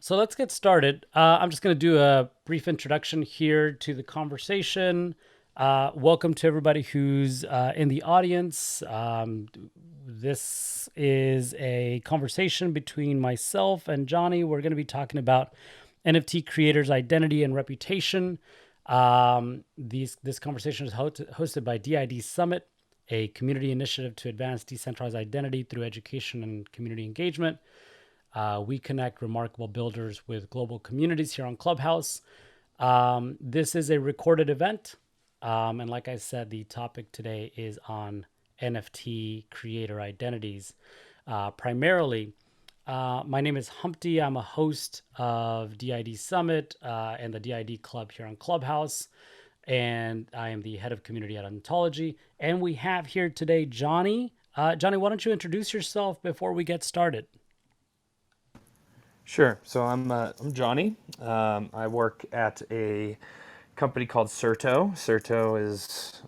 So let's get started. I'm just going to do a brief introduction here to the conversation. Welcome to everybody who's in the audience. This is a conversation between myself and Jonny. We're going to be talking about NFT creators' identity and reputation. This conversation is hosted by DID Summit, a community initiative to advance decentralized identity through education and community engagement. We connect remarkable builders with global communities here on Clubhouse. This is a recorded event. And like I said, the topic today is on NFT creator identities. Primarily, my name is Humpty. I'm a host of DID Summit and the DID Club here on Clubhouse. And I am the head of Community of Ontology. And we have here today Jonny. Jonny, why don't you introduce yourself before we get started? Sure. So I'm Jonny. I work at a company called Serto. Serto is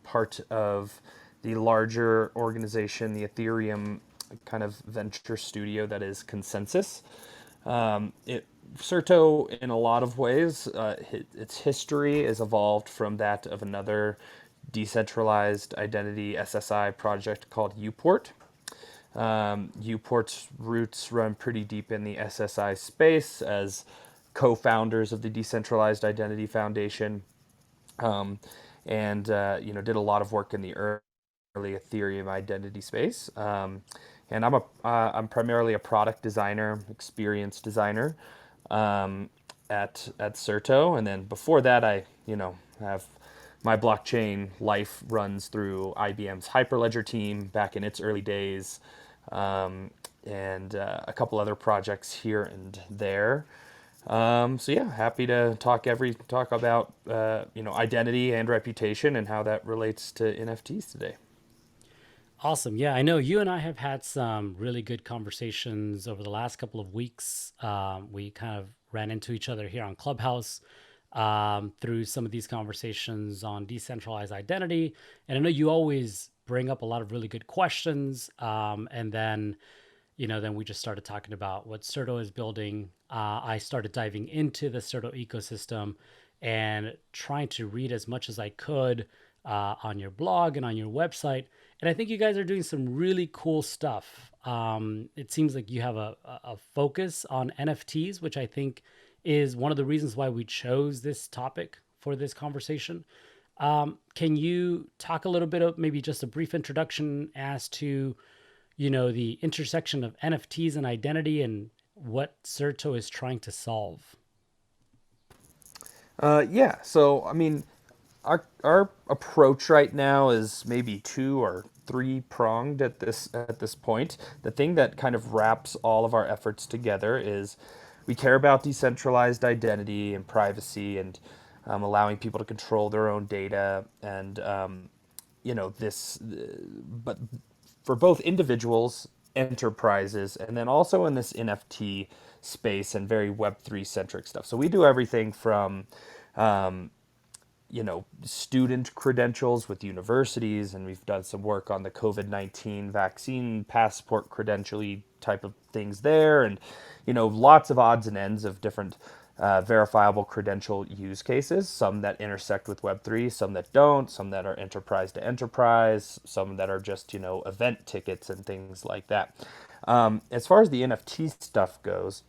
part of the larger organization, the Ethereum kind of venture studio that is Consensus. Serto, in a lot of ways, its history is evolved from that of another decentralized identity SSI project called Uport. Uport's roots run pretty deep in the SSI space as co-founders of the Decentralized Identity Foundation, and did a lot of work in the early Ethereum identity space. And I'm primarily a product designer, experienced designer at Serto, and then before that, I have my blockchain life runs through IBM's Hyperledger team back in its early days, and a couple other projects here and there. So yeah, happy to talk about identity and reputation and how that relates to NFTs today. Awesome. Yeah, I know you and I have had some really good conversations over the last couple of weeks. We kind of ran into each other here on Clubhouse through some of these conversations on decentralized identity. And I know you always bring up a lot of really good questions. And then, then we just started talking about what Serto is building. I started diving into the Serto ecosystem and trying to read as much as I could on your blog and on your website. And I think you guys are doing some really cool stuff. It seems like you have a focus on NFTs, which I think is one of the reasons why we chose this topic for this conversation. Can you talk a little bit of maybe just a brief introduction as to, the intersection of NFTs and identity and what Serto is trying to solve? Yeah. So I mean, our approach right now is maybe two or three pronged at this point. The thing that kind of wraps all of our efforts together is we care about decentralized identity and privacy and allowing people to control their own data and this, but for both individuals, enterprises, and then also in this NFT space and very Web3 centric stuff. So we do everything from student credentials with universities, and we've done some work on the COVID-19 vaccine passport credentially type of things there, and lots of odds and ends of different verifiable credential use cases, some that intersect with Web3, some that don't, some that are enterprise to enterprise, some that are just, event tickets and things like that. As far as the NFT stuff goes,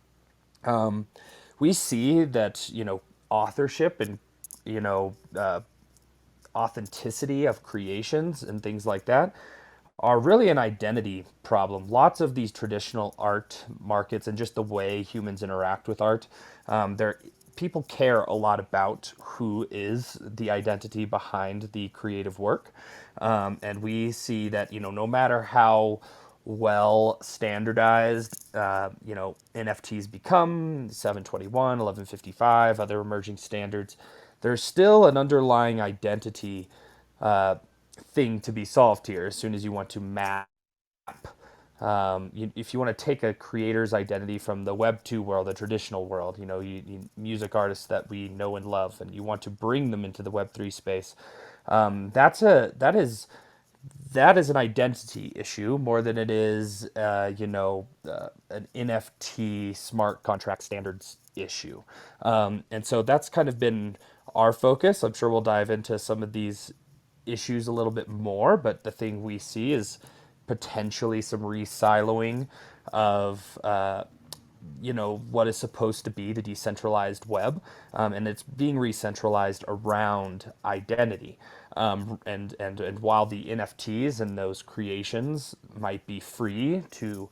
we see that, authorship and, you know, uh, authenticity of creations and things like that are really an identity problem. Lots of these traditional art markets and just the way humans interact with art, there people care a lot about who is the identity behind the creative work, and we see that no matter how well standardized NFTs become 721, 1155, other emerging standards, there's still an underlying identity uh, thing to be solved here as soon as you want to map. If you want to take a creator's identity from the Web 2 world, the traditional world, music artists that we know and love, and you want to bring them into the Web 3 space, that is that is an identity issue more than it is, an NFT smart contract standards issue. And so that's kind of been our focus. I'm sure we'll dive into some of these issues a little bit more, but the thing we see is potentially some re-siloing of what is supposed to be the decentralized web, and it's being re-centralized around identity. And while the NFTs and those creations might be free to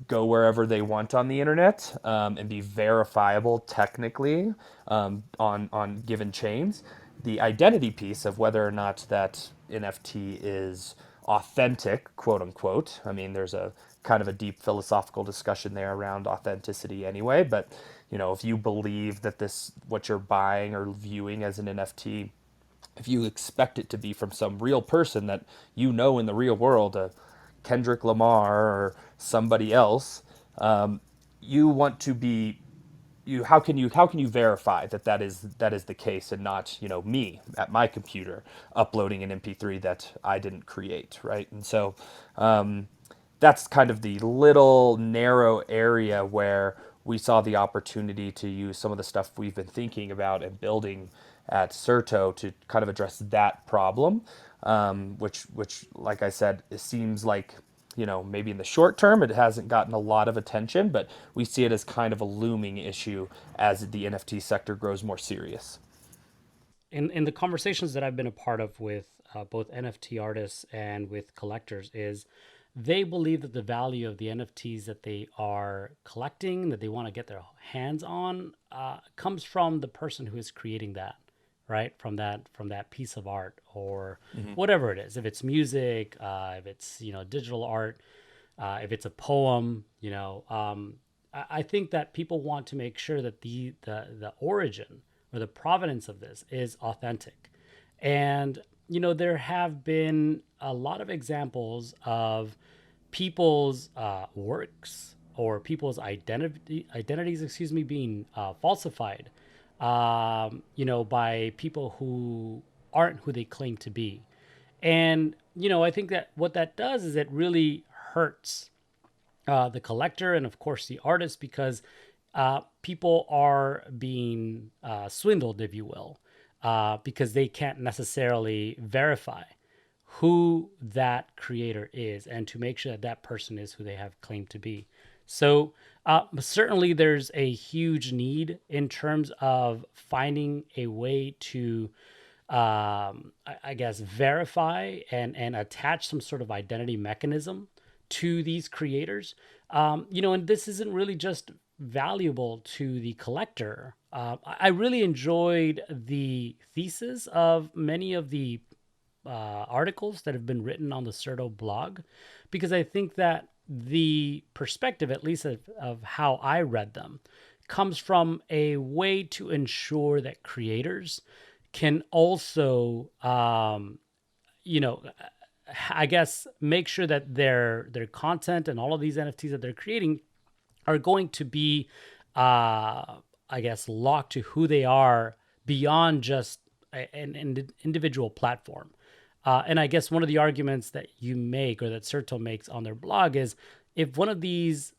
go wherever they want on the internet, and be verifiable technically, on given chains, the identity piece of whether or not that NFT is authentic, quote unquote. I mean, there's a kind of a deep philosophical discussion there around authenticity anyway, but if you believe that this what you're buying or viewing as an NFT, if you expect it to be from some real person that in the real world, a Kendrick Lamar or somebody else, you want to be how can you verify that that is the case, and not me at my computer uploading an MP3 that I didn't create, right? And so that's kind of the little narrow area where we saw the opportunity to use some of the stuff we've been thinking about and building at Serto to kind of address that problem, which, like I said, it seems like maybe in the short term it hasn't gotten a lot of attention, but we see it as kind of a looming issue as the NFT sector grows more serious. In the conversations that I've been a part of with both NFT artists and with collectors is they believe that the value of the NFTs that they are collecting, that they want to get their hands on, comes from the person who is creating that, right? From that piece of art or Mm-hmm. whatever it is. If it's music, if it's digital art, if it's a poem, I think that people want to make sure that the origin or the provenance of this is authentic. And there have been a lot of examples of people's works or people's identities, excuse me, being falsified, by people who aren't who they claim to be. And I think that what that does is it really hurts the collector and of course the artist, because people are being swindled, if you will, because they can't necessarily verify who that creator is and to make sure that that person is who they have claimed to be. So certainly there's a huge need in terms of finding a way to I guess verify and attach some sort of identity mechanism to these creators. And this isn't really just valuable to the collector. I really enjoyed the thesis of many of the articles that have been written on the Serto blog, because I think that the perspective, at least of how I read them, comes from a way to ensure that creators can also, you know, I guess make sure that their content and all of these NFTs that they're creating are going to be, I guess, locked to who they are beyond just an individual platform. And I guess one of the arguments that you make or that Serto makes on their blog is if one of these,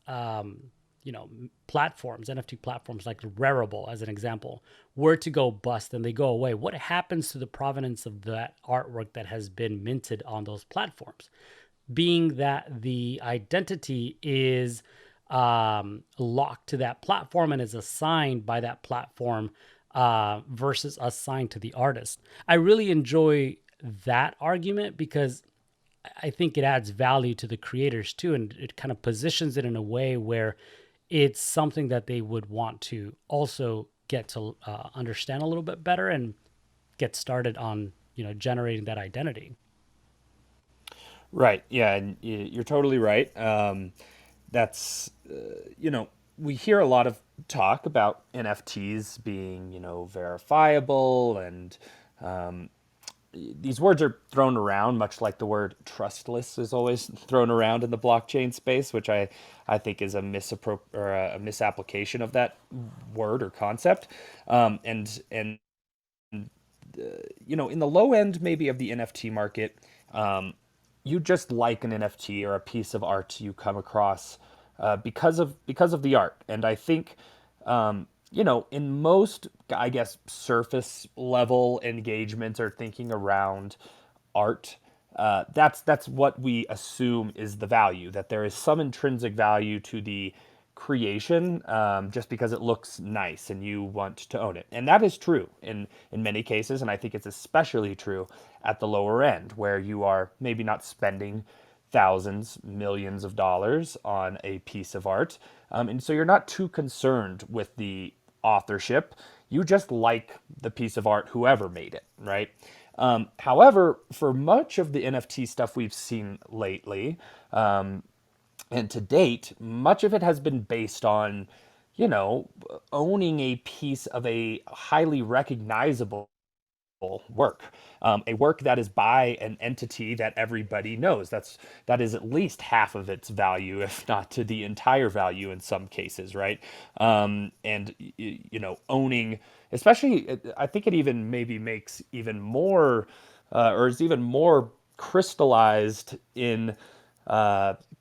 platforms, NFT platforms like Rarible, as an example, were to go bust and they go away, what happens to the provenance of that artwork that has been minted on those platforms? Being that the identity is locked to that platform and is assigned by that platform versus assigned to the artist. I really enjoy that argument because I think it adds value to the creators too, and it kind of positions it in a way where it's something that they would want to also get to understand a little bit better and get started on, generating that identity. Right. Yeah, and you're totally right. That's we hear a lot of talk about NFTs being verifiable, and these words are thrown around much like the word trustless is always thrown around in the blockchain space, which I think is a misapplication of that word or concept. And in the low end maybe of the NFT market, you just like an NFT or a piece of art you come across because of the art. And I think in most, I guess, surface level engagement or thinking around art, that's what we assume is the value. That there is some intrinsic value to the creation, just because it looks nice and you want to own it. And that is true in many cases, and I think it's especially true at the lower end, where you are maybe not spending thousands, millions of dollars on a piece of art. And so you're not too concerned with the authorship. You just like the piece of art, whoever made it, right? However, for much of the NFT stuff we've seen lately, and to date, much of it has been based on, owning a piece of a highly recognizable work, a work that is by an entity that everybody knows. That is at least half of its value, if not to the entire value in some cases, right? And owning, especially, I think it even maybe makes even more, or is even more crystallized in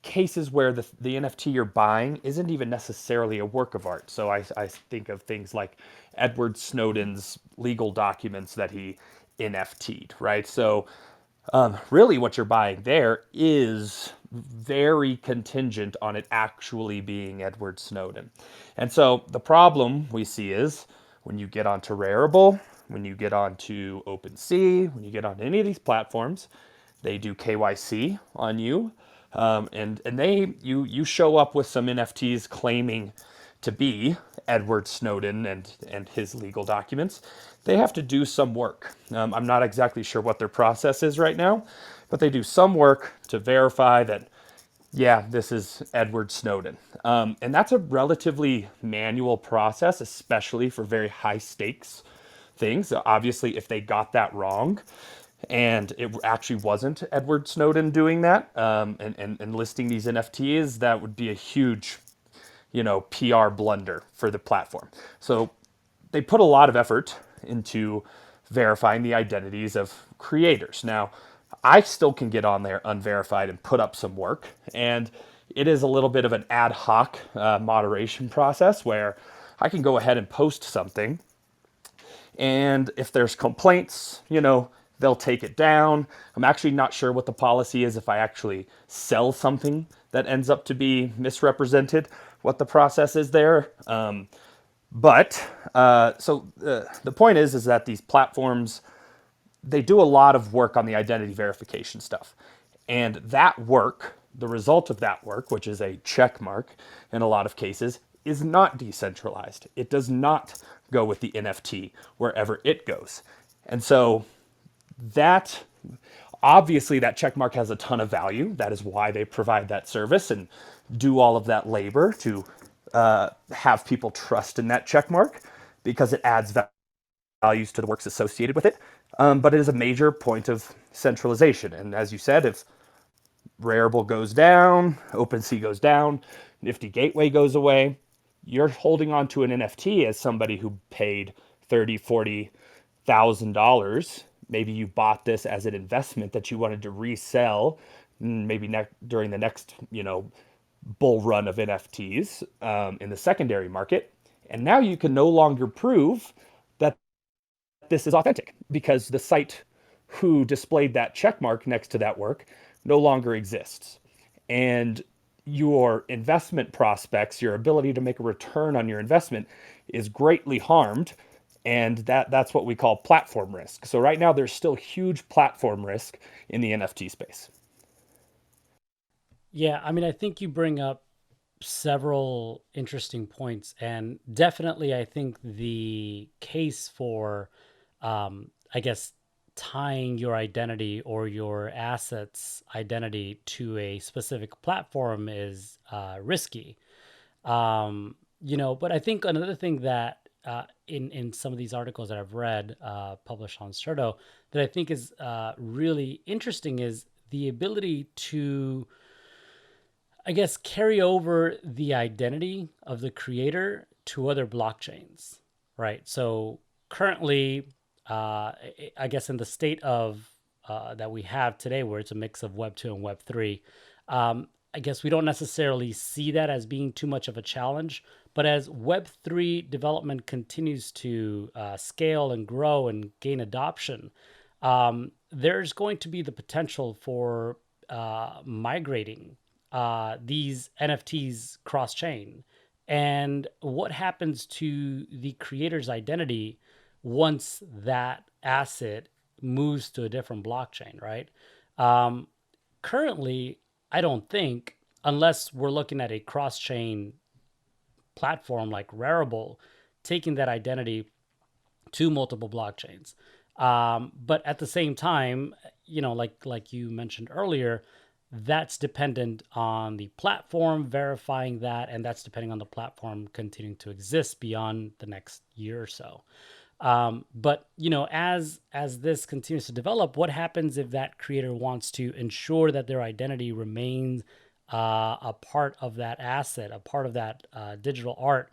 cases where the NFT you're buying isn't even necessarily a work of art. So I think of things like Edward Snowden's legal documents that he NFT'd, right? So really what you're buying there is very contingent on it actually being Edward Snowden. And so the problem we see is when you get onto Rarible, when you get onto OpenSea, when you get onto any of these platforms, they do KYC on you, and you show up with some NFTs claiming to be Edward Snowden and his legal documents. They have to do some work. I'm not exactly sure what their process is right now, but they do some work to verify that, yeah, this is Edward Snowden. And that's a relatively manual process, especially for very high stakes things. Obviously, if they got that wrong, and it actually wasn't Edward Snowden doing that, and listing these NFTs, that would be a huge, PR blunder for the platform. So they put a lot of effort into verifying the identities of creators. Now, I still can get on there unverified and put up some work, and it is a little bit of an ad hoc moderation process where I can go ahead and post something, and if there's complaints, they'll take it down. I'm actually not sure what the policy is if I actually sell something that ends up to be misrepresented, what the process is there. The point is that these platforms, they do a lot of work on the identity verification stuff. And that work, the result of that work, which is a check mark in a lot of cases, is not decentralized. It does not go with the NFT wherever it goes. And so that, obviously, that check mark has a ton of value. That is why they provide that service and do all of that labor to have people trust in that check mark, because it adds values to the works associated with it. But it is a major point of centralization. And as you said, if Rarible goes down, OpenSea goes down, Nifty Gateway goes away, you're holding on to an NFT as somebody who paid $30,000, $40,000. Maybe you bought this as an investment that you wanted to resell, maybe during the next, bull run of NFTs in the secondary market. And now you can no longer prove that this is authentic, because the site who displayed that check mark next to that work no longer exists. And your investment prospects, your ability to make a return on your investment, is greatly harmed. And that's what we call platform risk. So right now there's still huge platform risk in the NFT space. Yeah, I mean, I think you bring up several interesting points, and definitely, I think the case for, I guess, tying your identity or your assets identity to a specific platform is risky. But I think another thing that in some of these articles that I've read published on Serto that I think is really interesting is the ability to, I guess, carry over the identity of the creator to other blockchains, right? So currently, I guess in the state of that we have today, where it's a mix of Web 2 and Web 3. I guess we don't necessarily see that as being too much of a challenge, but as Web 3 development continues to scale and grow and gain adoption, there's going to be the potential for migrating these NFTs cross chain. And what happens to the creator's identity once that asset moves to a different blockchain, right? Um, Currently, I don't think, unless we're looking at a cross chain platform like Rarible, taking that identity to multiple blockchains. But at the same time, like you mentioned earlier, that's dependent on the platform verifying that, and that's depending on the platform continuing to exist beyond the next year or so. But as this continues to develop, what happens if that creator wants to ensure that their identity remains a part of that asset, a part of that digital art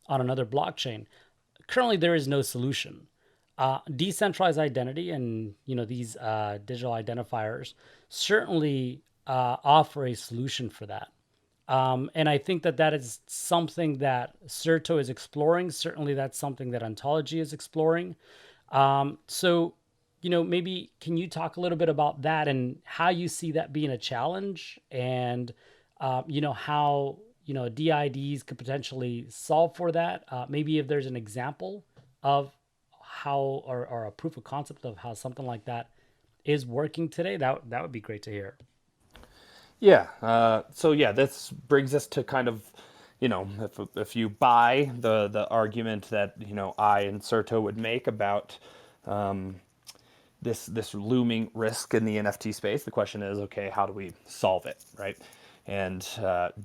on another blockchain? Currently, there is no solution. Decentralized identity and these digital identifiers certainly offer a solution for that. And I think that that is something that Serto is exploring. Certainly, that's something that Ontology is exploring. So, maybe can you talk a little bit about that and how you see that being a challenge, and how DIDs could potentially solve for that? Maybe if there's an example of how, or a proof of concept of how something like that is working today, that would be great to hear. Yeah. So yeah, this brings us to kind of, if you buy the argument that I and Serto would make about this looming risk in the NFT space, the question is, okay, how do we solve it, right? And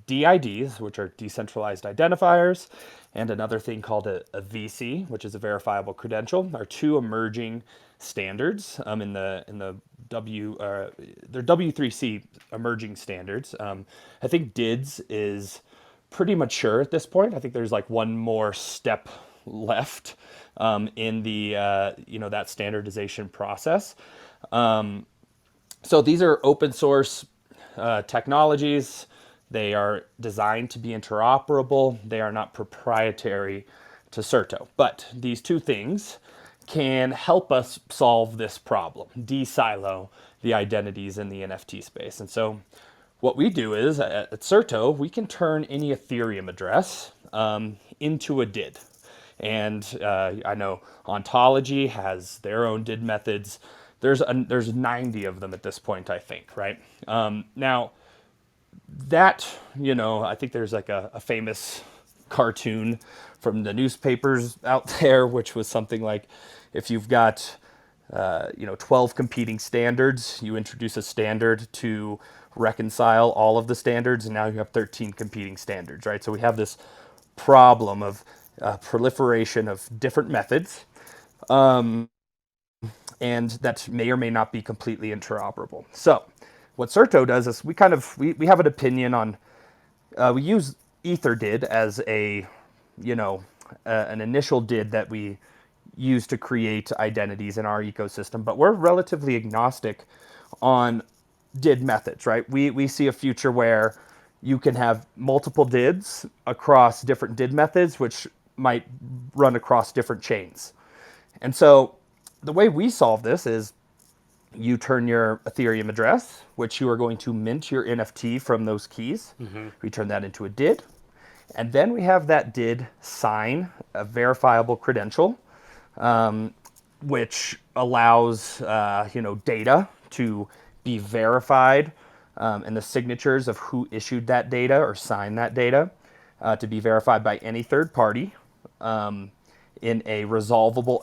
DIDs, which are decentralized identifiers, and another thing called a VC, which is a verifiable credential, are two emerging standards in the they're W3C emerging standards. I think DIDs is pretty mature at this point. I think there's like one more step left in the that standardization process. So these are open source technologies. They are designed to be interoperable. They are not proprietary to Serto. But these two things can help us solve this problem, de-silo the identities in the NFT space. And so what we do is at Serto, we can turn any Ethereum address into a DID. And I know Ontology has their own DID methods. There's 90 of them at this point, I think, right? Now, that, I think there's like a famous cartoon from the newspapers out there, which was something like, if you've got 12 competing standards, you introduce a standard to reconcile all of the standards, and now you have 13 competing standards, right? So we have this problem of proliferation of different methods, and that may or may not be completely interoperable. So what Serto does is we have an opinion on, we use EtherDID as an initial DID that we use to create identities in our ecosystem, but we're relatively agnostic on DID methods, right? We see a future where you can have multiple DIDs across different DID methods, which might run across different chains. And so the way we solve this is you turn your Ethereum address, which you are going to mint your NFT from those keys. Mm-hmm. We turn that into a DID. And then we have that DID sign a verifiable credential, which allows data to be verified, and the signatures of who issued that data or signed that data to be verified by any third party in a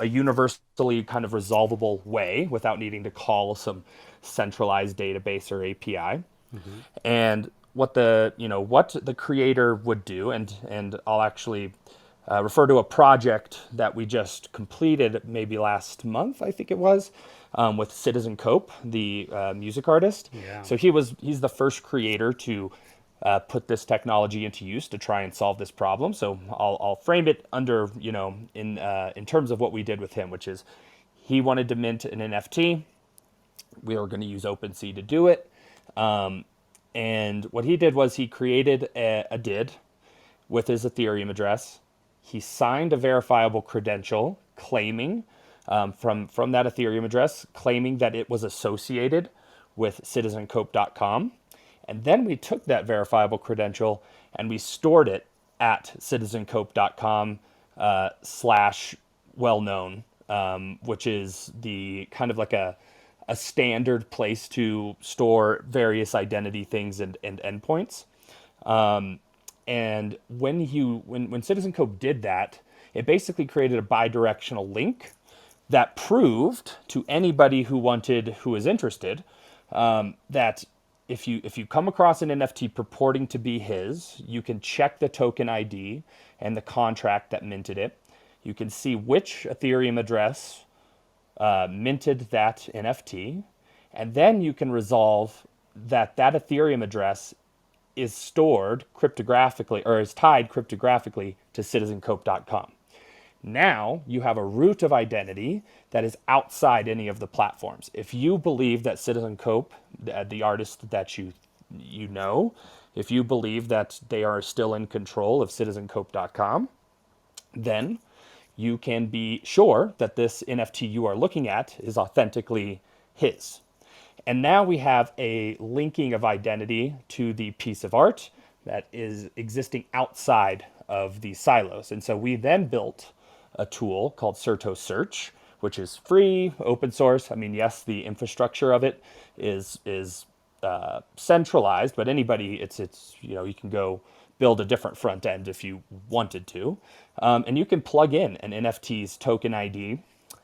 universally kind of resolvable way without needing to call some centralized database or API. Mm-hmm. And what the creator would do, and I'll actually refer to a project that we just completed maybe last month, I think it was, with Citizen Cope, the music artist. Yeah. So he's the first creator to put this technology into use to try and solve this problem. So I'll frame it under in terms of what we did with him, which is he wanted to mint an NFT. We were going to use OpenSea to do it. And what he did was he created a DID with his Ethereum address. He signed a verifiable credential claiming from that Ethereum address, claiming that it was associated with citizencope.com. And then we took that verifiable credential and we stored it at citizencope.com slash well known, which is the kind of like a standard place to store various identity things and endpoints. And when Citizen Cope did that, it basically created a bidirectional link that proved to anybody who was interested, that if you come across an NFT purporting to be his, you can check the token ID and the contract that minted it. You can see which Ethereum address minted that NFT, and then you can resolve that Ethereum address is stored cryptographically or is tied cryptographically to citizencope.com. Now you have a root of identity that is outside any of the platforms. If you believe that Citizen Cope, the artist that you know, if you believe that they are still in control of citizencope.com, then you can be sure that this NFT you are looking at is authentically his. And now we have a linking of identity to the piece of art that is existing outside of these silos. And so we then built a tool called Serto Search, which is free, open source. I mean, yes, the infrastructure of it is centralized, but anybody, it's you can go build a different front end if you wanted to, and you can plug in an NFT's token ID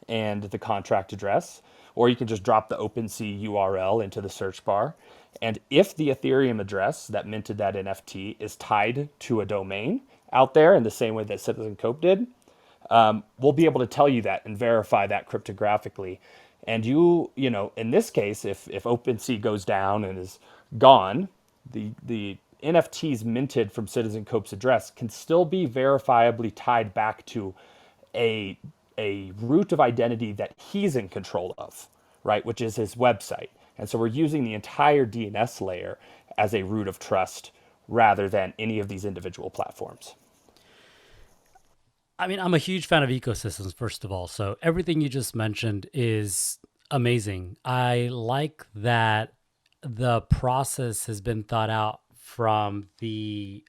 and the contract address, or you can just drop the OpenSea URL into the search bar. And if the Ethereum address that minted that NFT is tied to a domain out there in the same way that Citizen Cope did, we'll be able to tell you that and verify that cryptographically. And in this case, if OpenSea goes down and is gone, the NFTs minted from Citizen Cope's address can still be verifiably tied back to a root of identity that he's in control of, right? Which is his website. And so we're using the entire DNS layer as a root of trust rather than any of these individual platforms. I mean, I'm a huge fan of ecosystems, first of all. So everything you just mentioned is amazing. I like that the process has been thought out from the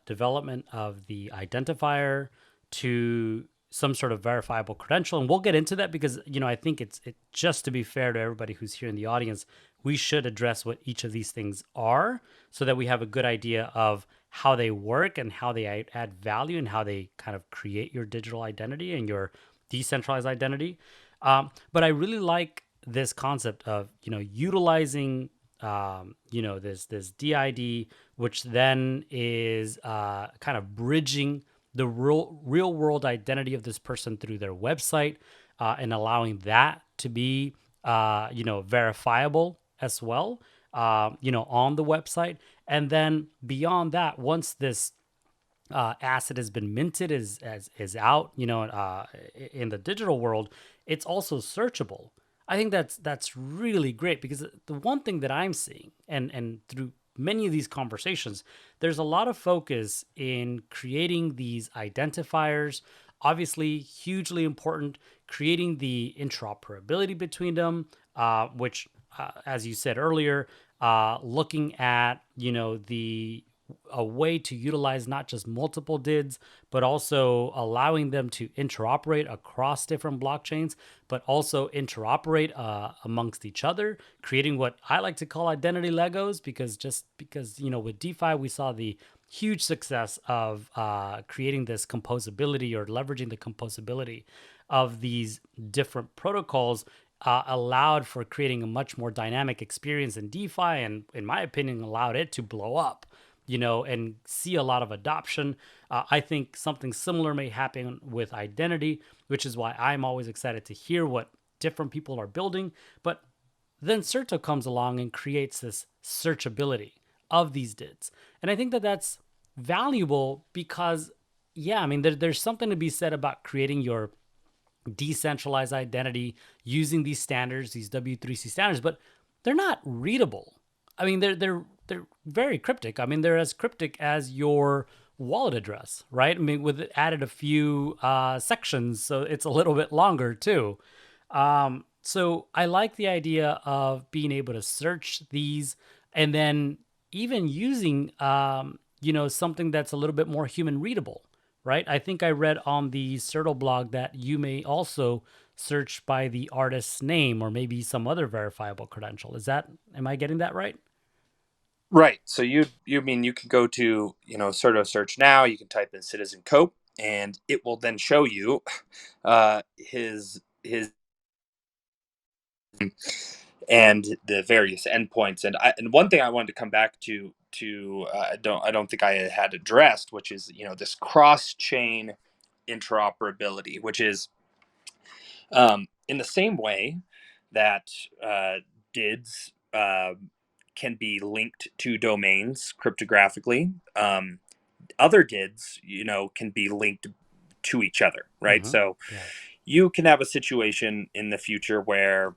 development of the identifier to some sort of verifiable credential. And we'll get into that because, I think it's just to be fair to everybody who's here in the audience, we should address what each of these things are so that we have a good idea of how they work and how they add value and how they kind of create your digital identity and your decentralized identity. But I really like this concept of, utilizing, this DID, which then is kind of bridging the real world identity of this person through their website and allowing that to be, verifiable as well, on the website. And then beyond that, once this asset has been minted, is out, in the digital world, it's also searchable. I think that's really great because the one thing that I'm seeing, and through many of these conversations, there's a lot of focus in creating these identifiers. Obviously, hugely important, creating the interoperability between them, which, as you said earlier, looking at, a way to utilize not just multiple DIDs, but also allowing them to interoperate across different blockchains, but also interoperate amongst each other, creating what I like to call identity Legos, because with DeFi, we saw the huge success of creating this composability or leveraging the composability of these different protocols, allowed for creating a much more dynamic experience in DeFi, and in my opinion, allowed it to blow up, and see a lot of adoption. I think something similar may happen with identity, which is why I'm always excited to hear what different people are building. But then Serto comes along and creates this searchability of these DIDs. And I think that that's valuable because, there's something to be said about creating your decentralized identity using these standards, these W3C standards, but they're not readable. I mean, they're very cryptic. I mean, they're as cryptic as your wallet address, right? I mean, with added a few sections, so it's a little bit longer too. So I like the idea of being able to search these and then even using, something that's a little bit more human readable, right? I think I read on the Serto blog that you may also search by the artist's name or maybe some other verifiable credential. Am I getting that right? Right. So you mean you can go to, Serto search now, you can type in Citizen Cope, and it will then show you his and the various endpoints. And one thing I wanted to come back to I don't think I had addressed, which is, this cross chain interoperability, which is in the same way that DIDs can be linked to domains cryptographically. Other DIDs, can be linked to each other, right? Mm-hmm. So Yeah. you can have a situation in the future where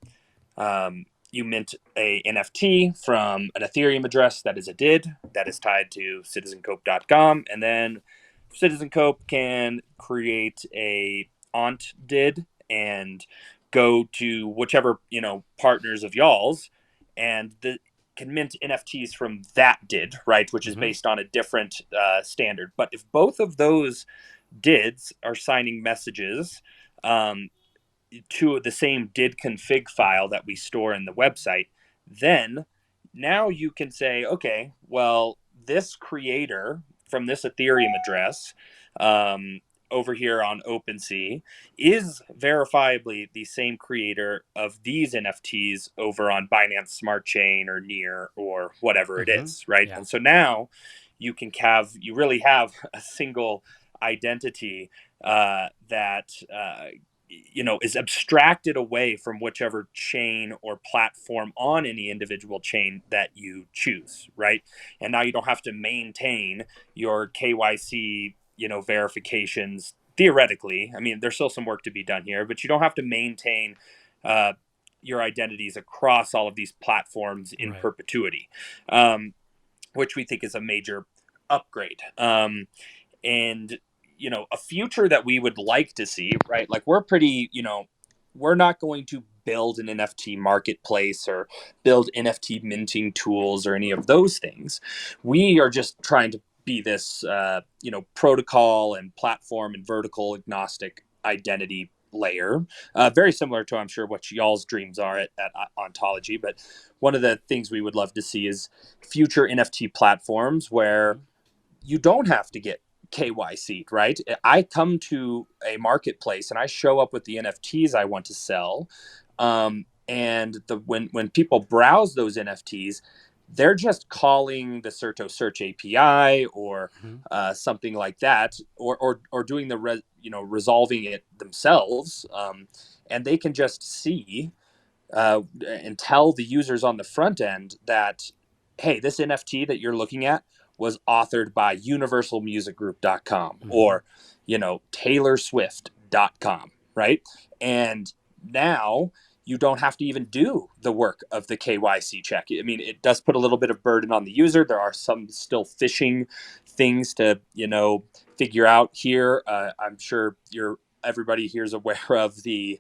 you mint a NFT from an Ethereum address that is a DID that is tied to citizencope.com, and then CitizenCope can create a Ont DID and go to whichever partners of y'all's, and can mint NFTs from that DID, right, which is Mm-hmm. based on a different standard. But if both of those DIDs are signing messages um, to the same did config file that we store in the website, then now you can say, okay, well, this creator from this Ethereum address um, over here on OpenSea is verifiably the same creator of these NFTs over on Binance Smart Chain or Near or whatever it Mm-hmm. is, right? Yeah. And so now you really have a single identity that is abstracted away from whichever chain or platform on any individual chain that you choose, right? And now you don't have to maintain your KYC, verifications theoretically. I mean, there's still some work to be done here, but you don't have to maintain uh, your identities across all of these platforms in Right. perpetuity, which we think is a major upgrade. And a future that we would like to see, right, like we're not going to build an NFT marketplace or build NFT minting tools or any of those things. We are just trying to be this protocol and platform and vertical agnostic identity layer, very similar to, I'm sure, what y'all's dreams are at Ontology. But one of the things we would love to see is future NFT platforms where Mm-hmm. you don't have to get KYC, right? I come to a marketplace and I show up with the NFTs I want to sell. And when people browse those NFTs, they're just calling the Serto Search API or Mm-hmm. something like that, or doing resolving it themselves, and they can just see and tell the users on the front end that, hey, this NFT that you're looking at was authored by universalmusicgroup.com Mm-hmm. or, taylorswift.com, right? And now you don't have to even do the work of the KYC check. I mean, it does put a little bit of burden on the user. There are some still phishing things to, figure out here. I'm sure everybody here is aware of the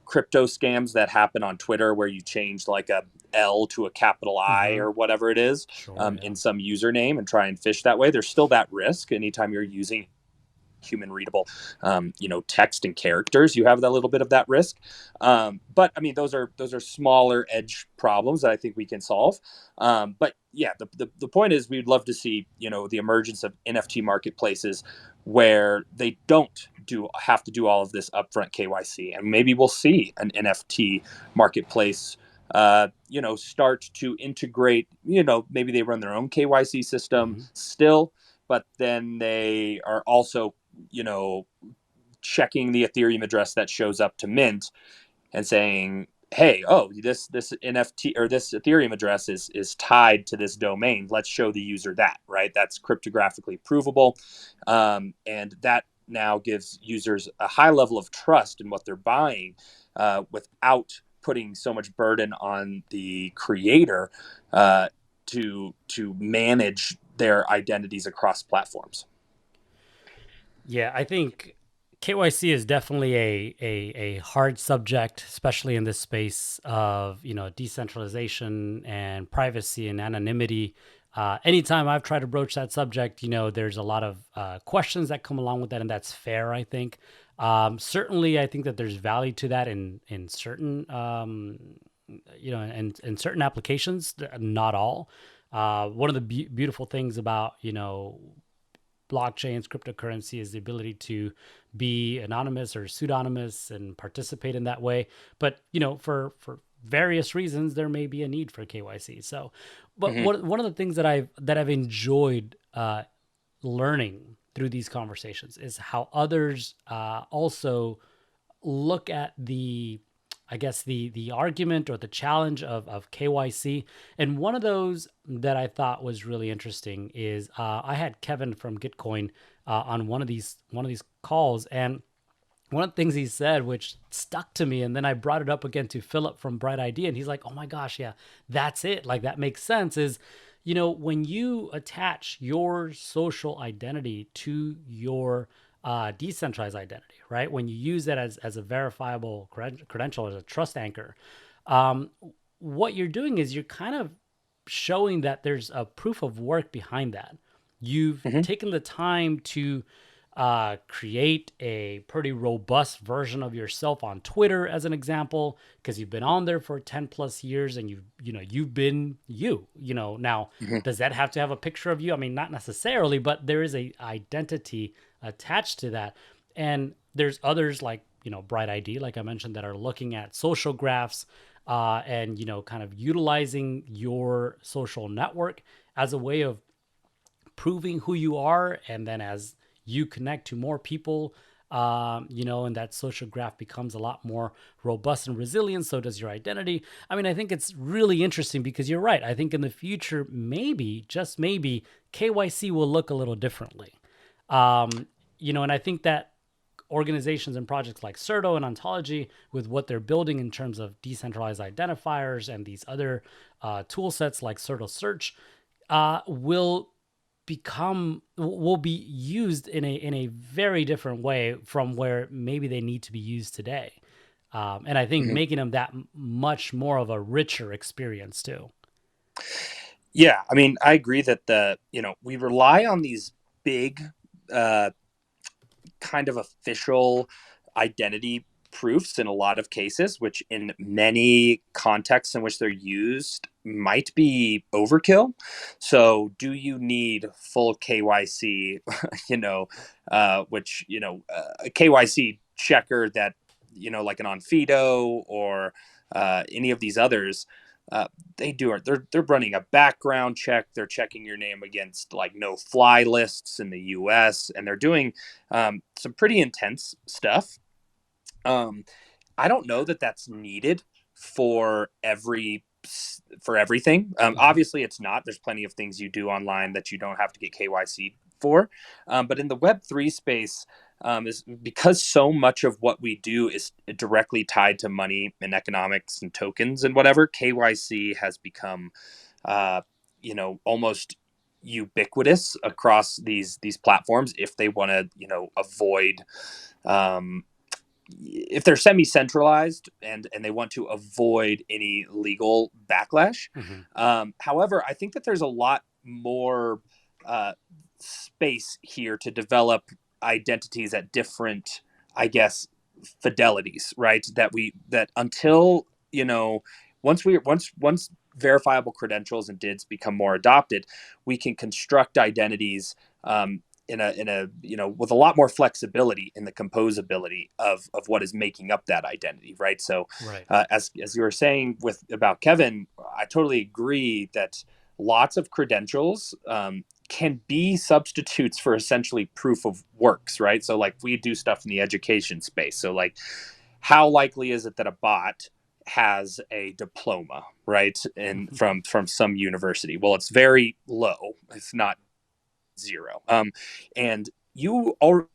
crypto scams that happen on Twitter where you change like a L to a capital I Mm-hmm. or whatever it is Sure. Yeah. in some username and try and fish that way. There's still that risk anytime you're using human readable text and characters. You have that little bit of that risk, but I mean those are smaller edge problems that I think we can solve. But yeah, the point is we'd love to see the emergence of NFT marketplaces where they don't have to do all of this upfront KYC, and maybe we'll see an NFT marketplace start to integrate, maybe they run their own KYC system Mm-hmm. still, but then they are also, you know, checking the Ethereum address that shows up to mint and saying, "Hey, oh, this NFT or this Ethereum address is tied to this domain. Let's show the user that, right? That's cryptographically provable, and that now gives users a high level of trust in what they're buying, without putting so much burden on the creator, to manage their identities across platforms. Yeah, I think KYC is definitely a hard subject, especially in this space of, decentralization and privacy and anonymity. Anytime I've tried to broach that subject, there's a lot of questions that come along with that, and that's fair, I think. Certainly, I think that there's value to that in certain, in certain applications, not all. One of the beautiful things about, blockchains, cryptocurrency is the ability to be anonymous or pseudonymous and participate in that way. But for various reasons, there may be a need for KYC. So, but Mm-hmm. one of the things that I've enjoyed learning through these conversations is how others also look at the argument or the challenge of KYC. And one of those that I thought was really interesting is I had Kevin from Gitcoin on one of these calls, and one of the things he said, which stuck to me, and then I brought it up again to Philip from Bright Idea, and he's like, "Oh my gosh, yeah, that's it. Like that makes sense." Is when you attach your social identity to your decentralized identity, right? When you use that as a verifiable credential, as a trust anchor, um, what you're doing is you're kind of showing that there's a proof of work behind that. You've Mm-hmm. taken the time to create a pretty robust version of yourself on Twitter, as an example, because you've been on there for 10 plus years, and you've been now. Mm-hmm. Does that have to have a picture of you? I mean, not necessarily, but there is a identity attached to that. And there's others like, Bright ID, like I mentioned, that are looking at social graphs, and, kind of utilizing your social network as a way of proving who you are. And then as you connect to more people, and that social graph becomes a lot more robust and resilient. So does your identity. I mean, I think it's really interesting because you're right. I think in the future, maybe, just maybe, KYC will look a little differently. And I think that organizations and projects like Serto and Ontology, with what they're building in terms of decentralized identifiers and these other tool sets like Serto Search, will be used in a very different way from where maybe they need to be used today. And I think Mm-hmm. making them that much more of a richer experience too. Yeah, I mean, I agree that we rely on these big, kind of official identity proofs in a lot of cases, which in many contexts in which they're used might be overkill. So do you need full KYC, a KYC checker that, like an Onfido or any of these others, they're running a background check. They're checking your name against like no fly lists in the US, and they're doing some pretty intense stuff. I don't know that that's needed for everything. Mm-hmm. Obviously, it's not. There's plenty of things you do online that you don't have to get KYC for. But in the Web3 space, is because so much of what we do is directly tied to money and economics and tokens and whatever. KYC has become, almost ubiquitous across these platforms if they want to, avoid. If they're semi-centralized and they want to avoid any legal backlash. Mm-hmm. However, I think that there's a lot more space here to develop identities at different, I guess, fidelities, right? That until, once verifiable credentials and DIDs become more adopted, we can construct identities in a with a lot more flexibility in the composability of what is making up that identity, right? So Right. as you were saying about Kevin, I totally agree that lots of credentials can be substitutes for essentially proof of works, right? So like we do stuff in the education space, so like how likely is it that a bot has a diploma, right, and from some university? Well, it's very low, if not zero. And you already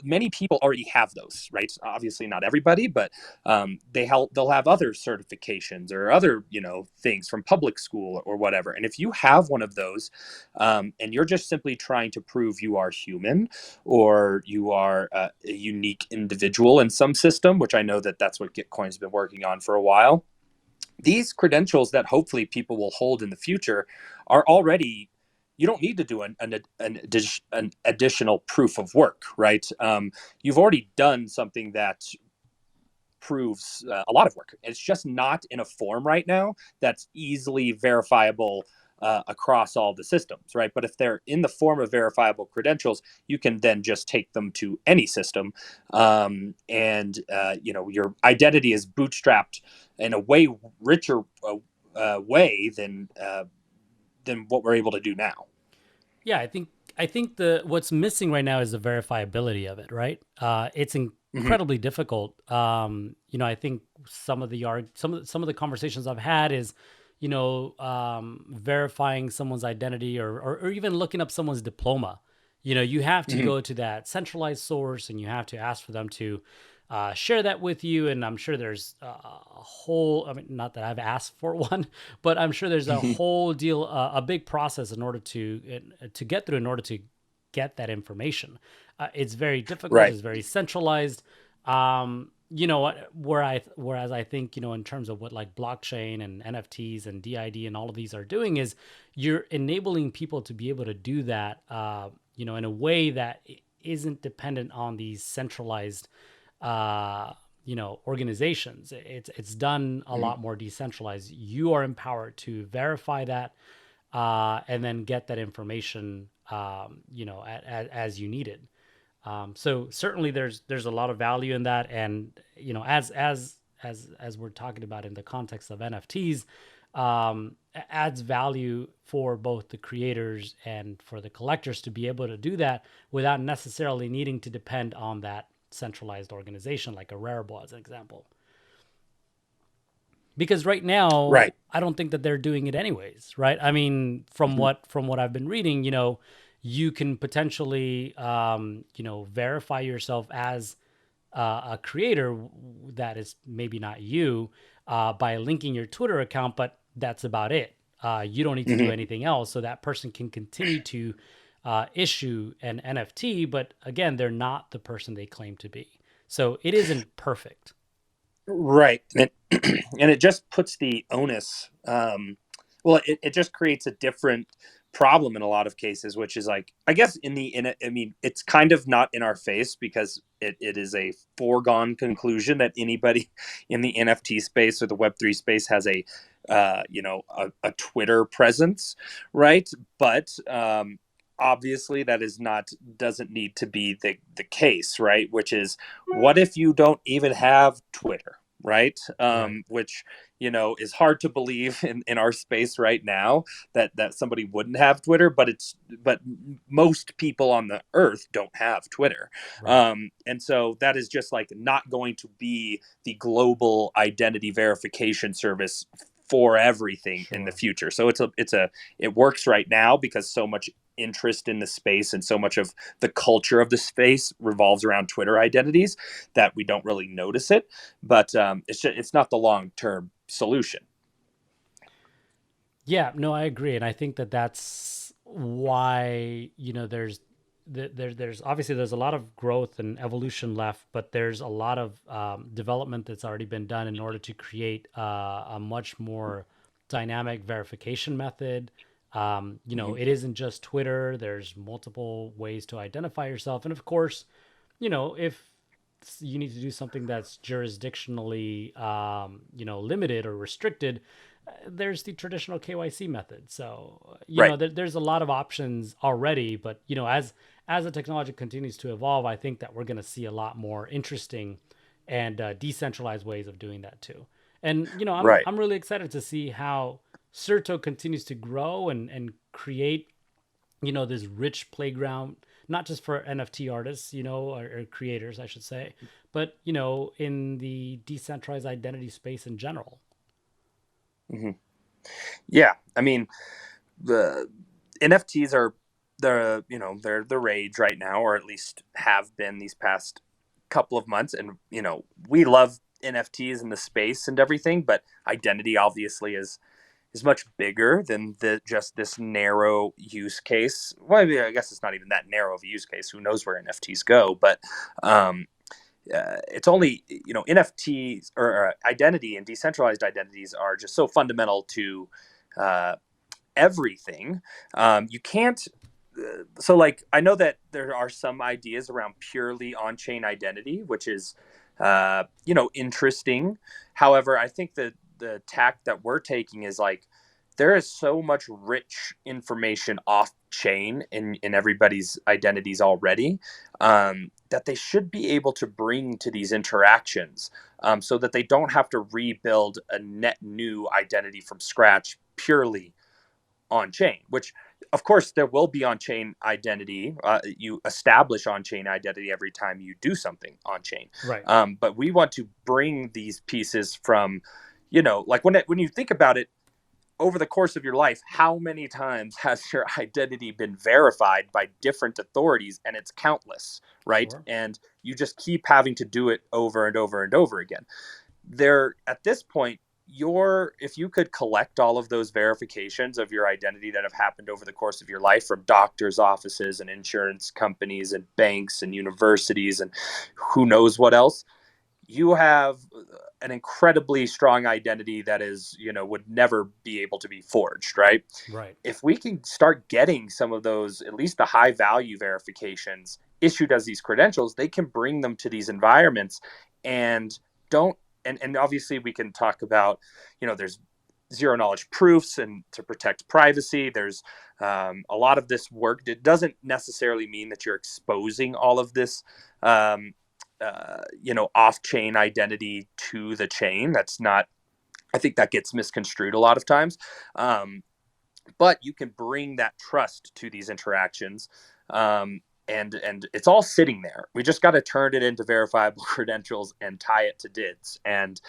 many people already have those, right? Obviously not everybody, but they'll have other certifications or other, things from public school or whatever. And if you have one of those, and you're just simply trying to prove you are human, or you are a unique individual in some system, which I know that that's what Gitcoin's been working on for a while, these credentials that hopefully people will hold in the future are already, you don't need to do an additional proof of work, right? You've already done something that proves a lot of work. It's just not in a form right now that's easily verifiable across all the systems, right? But if they're in the form of verifiable credentials, you can then just take them to any system, and your identity is bootstrapped in a way richer way than what we're able to do now. Yeah, I think the what's missing right now is the verifiability of it, right? It's Mm-hmm. incredibly difficult. I think some of the conversations I've had is, verifying someone's identity, or even looking up someone's diploma. You have to Mm-hmm. go to that centralized source, and you have to ask for them to share that with you. And I'm sure there's a whole, I mean, not that I've asked for one, but I'm sure there's a whole deal, a big process in order to get through in order to get that information. It's very difficult. Right. It's very centralized. Whereas I think, in terms of what like blockchain and NFTs and DID and all of these are doing is you're enabling people to be able to do that, in a way that isn't dependent on these centralized, organizations. It's done a Mm-hmm. lot more decentralized. You are empowered to verify that, and then get that information, as you need it. So certainly there's a lot of value in that, and as we're talking about in the context of NFTs, adds value for both the creators and for the collectors to be able to do that without necessarily needing to depend on that centralized organization like a Rarible, as an example. Because right now, Right. I don't think that they're doing it anyways, right? I mean, from Mm-hmm. what I've been reading, you can potentially, verify yourself as a creator that is maybe not you, by linking your Twitter account, but that's about it. You don't need to do Mm-hmm. anything else, so that person can continue to issue an NFT, but again, they're not the person they claim to be. So it isn't perfect. Right. And it just puts the onus, well, it just creates a different problem in a lot of cases, which is like, I guess I mean, it's kind of not in our face because it is a foregone conclusion that anybody in the NFT space or the Web3 space has a Twitter presence, right? But obviously that doesn't need to be the case, right? Which is, what if you don't even have Twitter, right? Right. Which is hard to believe in our space right now, that somebody wouldn't have Twitter, but most people on the earth don't have Twitter. Right. And so that is just like not going to be the global identity verification service for everything in the Sure. future. So it works right now because so much interest in the space and so much of the culture of the space revolves around Twitter identities that we don't really notice it. But it's not the long term solution. Yeah, no, I agree, and I think that that's why there's obviously there's a lot of growth and evolution left, but there's a lot of development that's already been done in order to create a much more dynamic verification method. Mm-hmm. It isn't just Twitter. There's multiple ways to identify yourself, and of course, if you need to do something that's jurisdictionally, limited or restricted, there's the traditional KYC method. So, Right. there's a lot of options already, but, as the technology continues to evolve, I think that we're going to see a lot more interesting and decentralized ways of doing that too. And, Right. I'm really excited to see how Serto continues to grow and create, this rich playground, not just for NFT artists, or creators, I should say, but, in the decentralized identity space in general. Mm-hmm. Yeah. I mean, the NFTs are they're the rage right now, or at least have been these past couple of months. And we love NFTs in the space and everything, but identity obviously is much bigger than just this narrow use case. Well, I guess it's not even that narrow of a use case. Who knows where NFTs go? But it's only NFTs or identity and decentralized identities are just so fundamental to uh, everything. You can't. So, like, I know that there are some ideas around purely on-chain identity, which is, interesting. However, I think that the tack that we're taking is like there is so much rich information off-chain in everybody's identities already, that they should be able to bring to these interactions, so that they don't have to rebuild a net new identity from scratch purely on chain, which of course there will be on chain identity. You establish on chain identity every time you do something on chain. Right. But we want to bring these pieces from, like when you think about it, over the course of your life, how many times has your identity been verified by different authorities? And it's countless, right? Sure. And you just keep having to do it over and over and over again. There, at this point, if you could collect all of those verifications of your identity that have happened over the course of your life from doctors' offices and insurance companies and banks and universities and who knows what else, you have an incredibly strong identity that would never be able to be forged, right? Right. If we can start getting some of those, at least the high value verifications issued as these credentials, they can bring them to these environments and don't and obviously we can talk about, there's zero knowledge proofs and to protect privacy. There's a lot of this work. It doesn't necessarily mean that you're exposing all of this off-chain identity to the chain. That's not, I think that gets misconstrued a lot of times. But you can bring that trust to these interactions. And it's all sitting there. We just got to turn it into verifiable credentials and tie it to DIDs. And,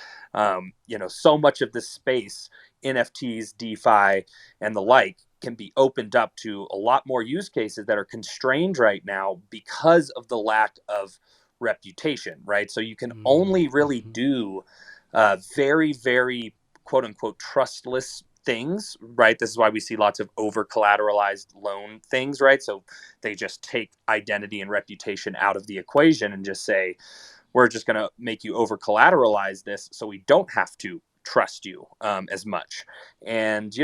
so much of this space, NFTs, DeFi, and the like, can be opened up to a lot more use cases that are constrained right now because of the lack of reputation, right? So you can only really Mm-hmm. do very, very quote unquote trustless things, right? This is why we see lots of over collateralized loan things, right? So they just take identity and reputation out of the equation and just say, we're just going to make you over collateralize this so we don't have to trust you as much. And,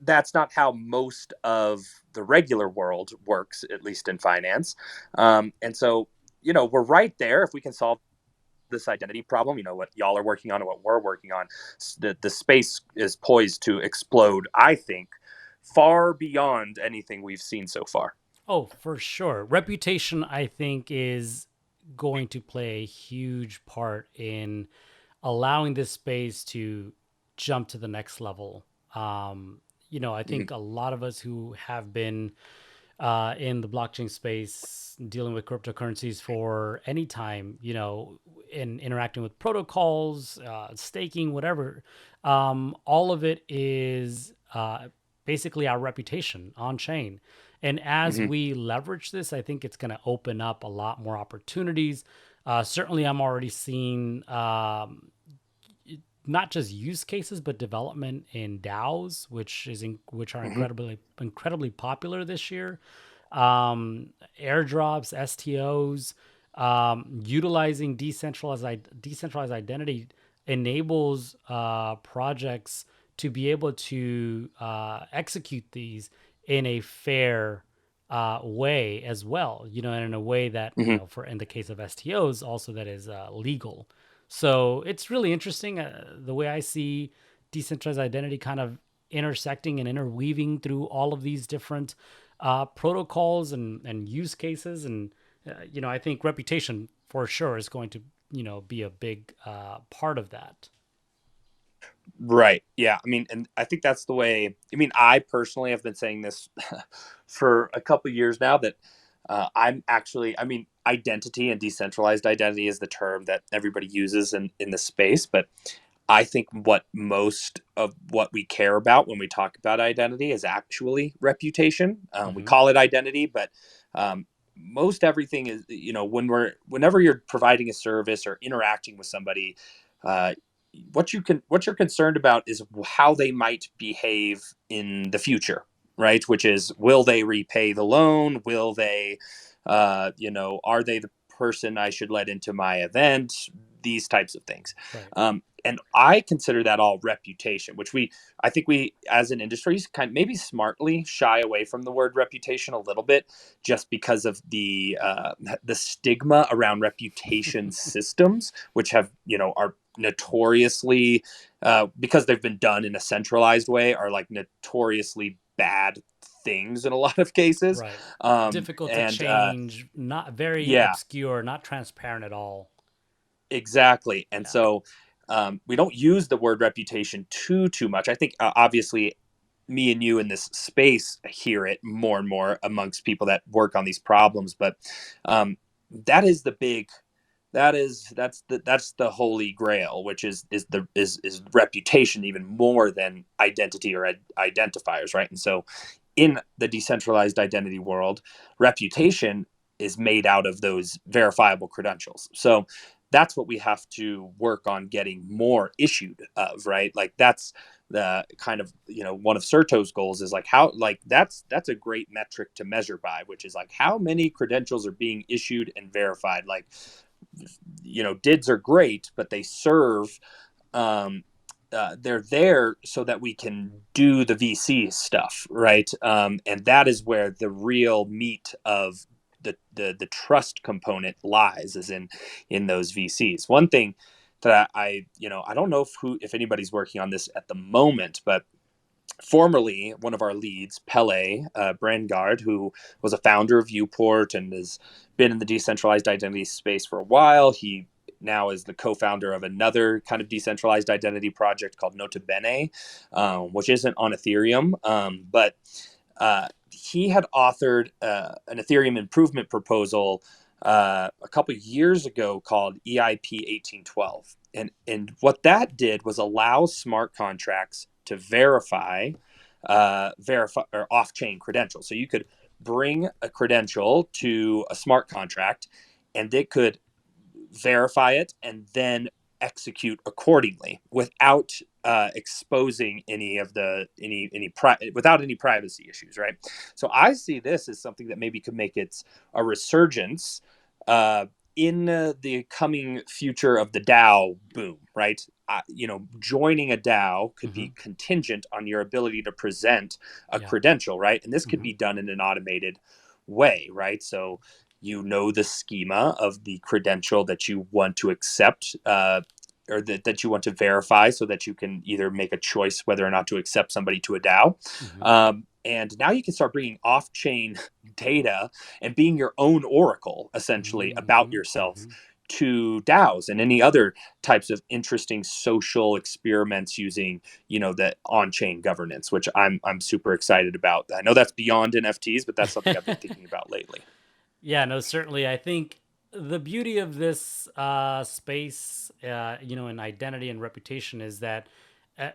that's not how most of the regular world works, at least in finance. And so, we're right there. If we can solve this identity problem, what y'all are working on and what we're working on, the space is poised to explode, I think, far beyond anything we've seen so far. Oh, for sure. Reputation, I think, is going to play a huge part in allowing this space to jump to the next level. I Mhm. think a lot of us who have been in the blockchain space, dealing with cryptocurrencies for any time, in interacting with protocols, staking, whatever, all of it is basically our reputation on chain. And as Mhm. we leverage this, I think it's going to open up a lot more opportunities. Certainly, I'm already seeing not just use cases but development in DAOs, which are Mhm. incredibly popular this year. Airdrops, STOs, utilizing decentralized identity enables projects to be able to execute these in a fair way as well. And in a way that Mhm. for in the case of STOs, also that is legal. So it's really interesting the way I see decentralized identity kind of intersecting and interweaving through all of these different protocols and use cases. And, I think reputation for sure is going to, be a big part of that. Right. Yeah. I mean, and I think that's the way. I mean, I personally have been saying this for a couple of years now that I'm actually, I mean, identity and decentralized identity is the term that everybody uses in the space. But I think what most of what we care about when we talk about identity is actually reputation. We Mm-hmm. call it identity, but um, most everything is, whenever you're providing a service or interacting with somebody, uh, what you're concerned about is how they might behave in the future, right? Which is, will they repay the loan? Will they, are they the person I should let into my event? These types of things. Right. And I consider that all reputation, which I think we, as an industry, kind of maybe smartly shy away from the word reputation a little bit, just because of the stigma around reputation systems, which are notoriously, because they've been done in a centralized way, are like notoriously bad things in a lot of cases. Right. Um, Difficult to and change, not very Yeah, obscure, not transparent at all. exactly. And Yeah. so we don't use the word reputation too much. I think obviously me and you in this space hear it more and more amongst people that work on these problems, but um, that is the big that's the holy grail, which is reputation, even more than identity or identifiers, right? And so in the decentralized identity world, reputation is made out of those verifiable credentials. So that's what we have to work on getting more issued of, right? Like that's the kind of, one of Serto's goals is like how, like that's a great metric to measure by, which is like how many credentials are being issued and verified. Like, DIDs are great, but they serve, um, they're there so that we can do the VC stuff, right? And that is where the real meat of the trust component lies, is in those VCs. One thing that I don't know if anybody's working on this at the moment, but formerly one of our leads, Pele Brangard, who was a founder of Viewport and has been in the decentralized identity space for a while. He now is the co-founder of another kind of decentralized identity project called Nota Bene, which isn't on Ethereum, but he had authored an Ethereum improvement proposal a couple of years ago called EIP 1812. And what that did was allow smart contracts to verify or off-chain credentials. So you could bring a credential to a smart contract, and it could verify it and then execute accordingly without exposing any of the without any privacy issues, right? So I see this as something that maybe could make it a resurgence uh, in the coming future of the DAO boom, right? Joining a DAO could Mm-hmm. be contingent on your ability to present a Yeah. credential, right? And this could Mm-hmm. be done in an automated way, right? So the schema of the credential that you want to accept, or that you want to verify, so that you can either make a choice whether or not to accept somebody to a DAO. Mm-hmm. And now you can start bringing off chain data and being your own oracle, essentially, about Mm-hmm. yourself Mm-hmm. to DAOs and any other types of interesting social experiments using, the on-chain governance, which I'm super excited about. I know that's beyond NFTs, but that's something I've been thinking about lately. Yeah, no, certainly. I think the beauty of this space, in identity and reputation, is that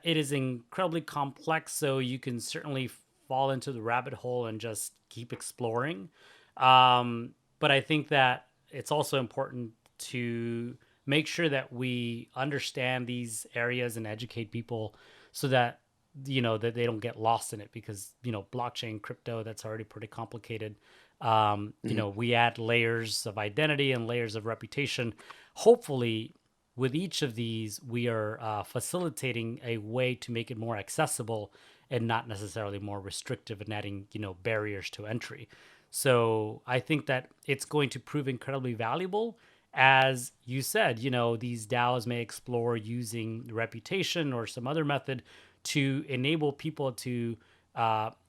it is incredibly complex. So you can certainly fall into the rabbit hole and just keep exploring. But I think that it's also important to make sure that we understand these areas and educate people so that that they don't get lost in it, because blockchain, crypto, that's already pretty complicated. Mhm. We add layers of identity and layers of reputation. Hopefully, with each of these, we are facilitating a way to make it more accessible and not necessarily more restrictive and adding, barriers to entry. So I think that it's going to prove incredibly valuable. As you said, these DAOs may explore using reputation or some other method to enable people to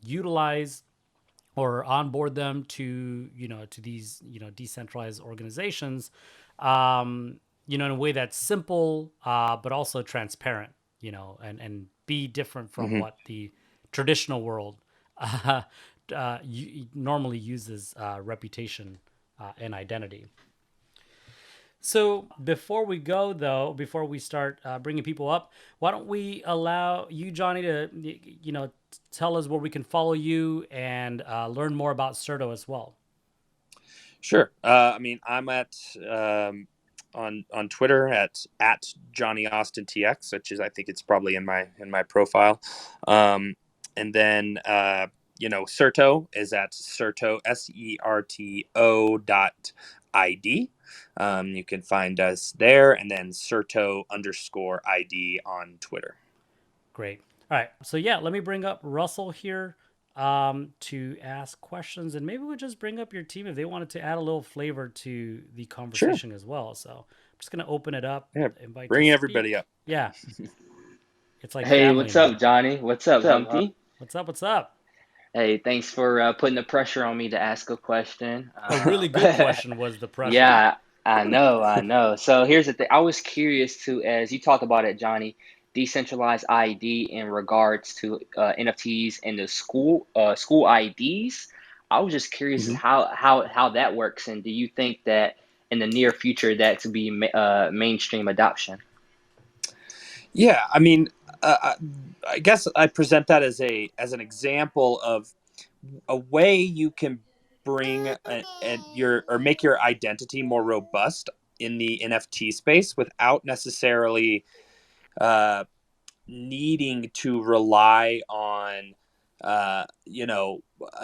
utilize or onboard them to these decentralized organizations, in a way that's simple, but also transparent, and be different from Mhm. what the traditional world uh, normally uses reputation and identity. So before we go, though, before we start bringing people up, why don't we allow you, Johnny, to tell us where we can follow you and learn more about Serto as well. Sure. I mean, I'm at on Twitter at Johnny Austin TX, which is, I think it's probably in my profile. And then Serto is at Serto Serto .id. You can find us there, and then Serto_ID on Twitter. Great. All right. So yeah, let me bring up Russell here to ask questions, and maybe we'll just bring up your team if they wanted to add a little flavor to the Sure. conversation as well. So I'm just gonna open it up, Yeah. invite to Bring everybody speak. up. Yeah, it's like Hey, family what's now. up, Johnny? What's up, Humpty? What's up? What's up? Hey, thanks for putting the pressure on me to ask a question. A really good question was the pressure. Yeah, I know. So here's the thing. I was curious to, as you talked about it, Johnny, decentralized ID in regards to NFTs and the school IDs. I was just curious as Mhm. how that works, and do you think that in the near future that to be mainstream adoption? Yeah, I mean, I guess I present that as an example of a way you can bring your or make your identity more robust in the NFT space without necessarily uh, needing to rely on a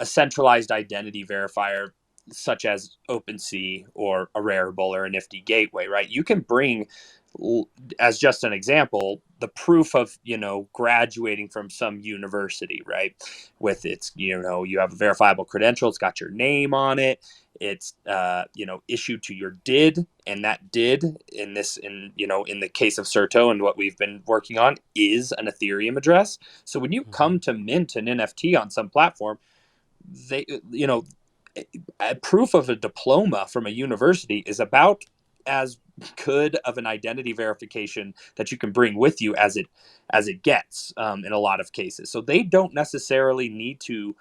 centralized identity verifier such as OpenSea or a Rarible or a Nifty Gateway, right? You can bring, as just an example, the proof of graduating from some university, right? With its you have a verifiable credential, it's got your name on it, it's issued to your DID, and that DID in the case of Serto and what we've been working on is an Ethereum address. So when you Mm-hmm. come to mint an NFT on some platform, they a proof of a diploma from a university is about as good of an identity verification that you can bring with you as it gets, in a lot of cases. So they don't necessarily need to